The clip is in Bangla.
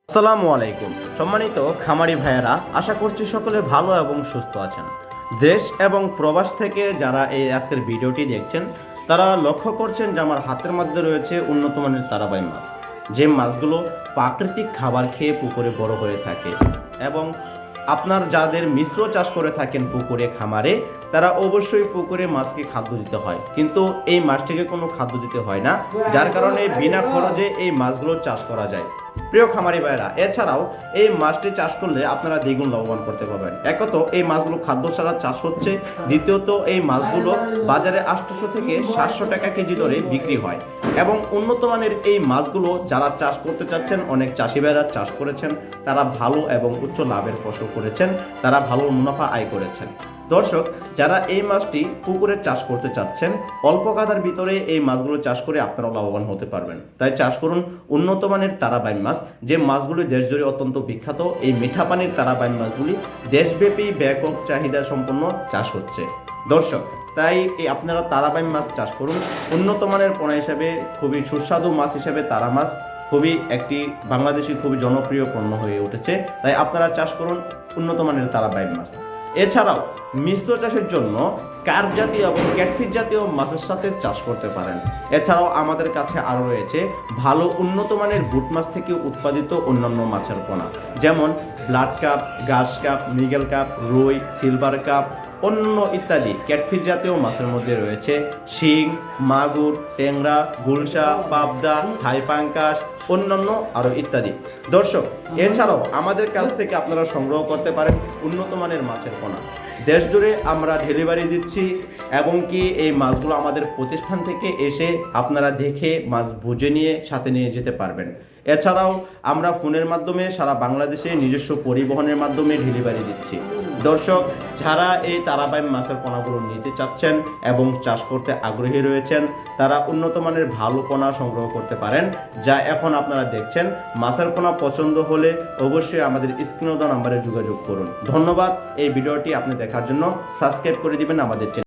আসসালামু আলাইকুম সম্মানিত খামারি ভাইয়েরা, আশা করছি সকলে ভালো এবং সুস্থ আছেন। দেশ এবং প্রবাস থেকে যারা এই আজকের ভিডিওটি দেখছেন তারা লক্ষ্য করছেন যে আমার হাতের মধ্যে রয়েছে উন্নত মানের তারাবাই মাছ, যে মাছগুলো প্রাকৃতিক খাবার খেয়ে পুকুরে বড় হয়ে থাকে। এবং আপনার যাদের মিশ্র চাষ করে থাকেন পুকুরে খামারে, তারা অবশ্যই পুকুরে মাছকে খাদ্য দিতে হয়, কিন্তু এই মাছটিকে কোনো খাদ্য দিতে হয় না, যার কারণে বিনা খরচে এই মাছগুলো চাষ করা যায়। প্রিয় খামারি ভাইরা, এছাড়াও এই মাছটি চাষ করলে আপনারা দ্বিগুণ লাভবান করতে পারবেন। একত এই মাছগুলো খাদ্য ছাড়া চাষ হচ্ছে, দ্বিতীয়ত এই মাছগুলো বাজারে 800 থেকে 700 টাকা কেজি দরে বিক্রি হয়। এবং উন্নত মানের এই মাছগুলো যারা চাষ করতে চাচ্ছেন, অনেক চাষি ভাইরা চাষ করেছেন, তারা ভালো এবং উচ্চ লাভের ফসল করেছেন, তারা ভালো মুনাফা আয় করেছেন। দর্শক, যারা এই মাছটি পুকুরে চাষ করতে চাচ্ছেন, অল্প কাদার ভিতরে এই মাছগুলো চাষ করে আপনারা লাভবান হতে পারবেন। তাই চাষ করুন উন্নত মানের তারাবাই মাছ, যে মাছগুলি দেশ জুড়ে অত্যন্ত বিখ্যাত। এই মিঠা পানির তারাবাই মাছগুলি দেশব্যাপী ব্যাপক চাহিদা সম্পন্ন চাষ হচ্ছে। দর্শক, তাই আপনারা তারাবাই মাছ চাষ করুন। উন্নত মানের পোনা হিসেবে খুবই সুস্বাদু মাছ হিসেবে তারা মাছ খুবই একটি বাংলাদেশি খুবই জনপ্রিয় পণ্য হয়ে উঠেছে। তাই আপনারা চাষ করুন উন্নত মানের তারাবাই মাছ। এছাড়াও মিশ্র চাষের জন্য কার্প জাতীয় এবং ক্যাটফিশ জাতীয় মাছের সাথে চাষ করতে পারেন। এছাড়াও আমাদের কাছে আরও রয়েছে ভালো উন্নত মানের বুট মাছ থেকে উৎপাদিত অন্যান্য মাছের পোনা, যেমন ব্লাড কাপ, গাছ কাপ, মিগেল কাপ, রুই, সিলভার কাপ, অন্য ইত্যাদি। ক্যাটফিশ জাতীয় মাছের মধ্যে রয়েছে শিং, মাগুর, ট্যাংরা, গুলশা, পাবদা, থাই পাঙ্কাশ, অন্যান্য আরও ইত্যাদি। দর্শক, এছাড়াও আমাদের কাছ থেকে আপনারা সংগ্রহ করতে পারেন উন্নত মানের মাছের পোনা। দেশ জুড়ে আমরা ডেলিভারি দিচ্ছি, এবং কি এই মাছগুলো আমাদের প্রতিষ্ঠান থেকে এসে আপনারা দেখে মাছ বুঝে নিয়ে সাথে নিয়ে যেতে পারবেন। এছাড়াও আমরা ফোনের মাধ্যমে সারা বাংলাদেশে নিজস্ব পরিবহনের মাধ্যমে ডেলিভারি দিচ্ছি। দর্শক, যারা এই তারাবাই মাছের পোনাগুলো নিতে চাচ্ছেন এবং চাষ করতে আগ্রহী রয়েছেন, তারা উন্নত মানের ভালো পোনা সংগ্রহ করতে পারেন, যা এখন আপনারা দেখছেন। মাছের পোনা পছন্দ হলে অবশ্যই আমাদের স্ক্রিনে দেওয়া নম্বরে যোগাযোগ করুন। ধন্যবাদ এই ভিডিওটি আপনি দেখার জন্য। সাবস্ক্রাইব করে দিবেন আমাদের চ্যানেল।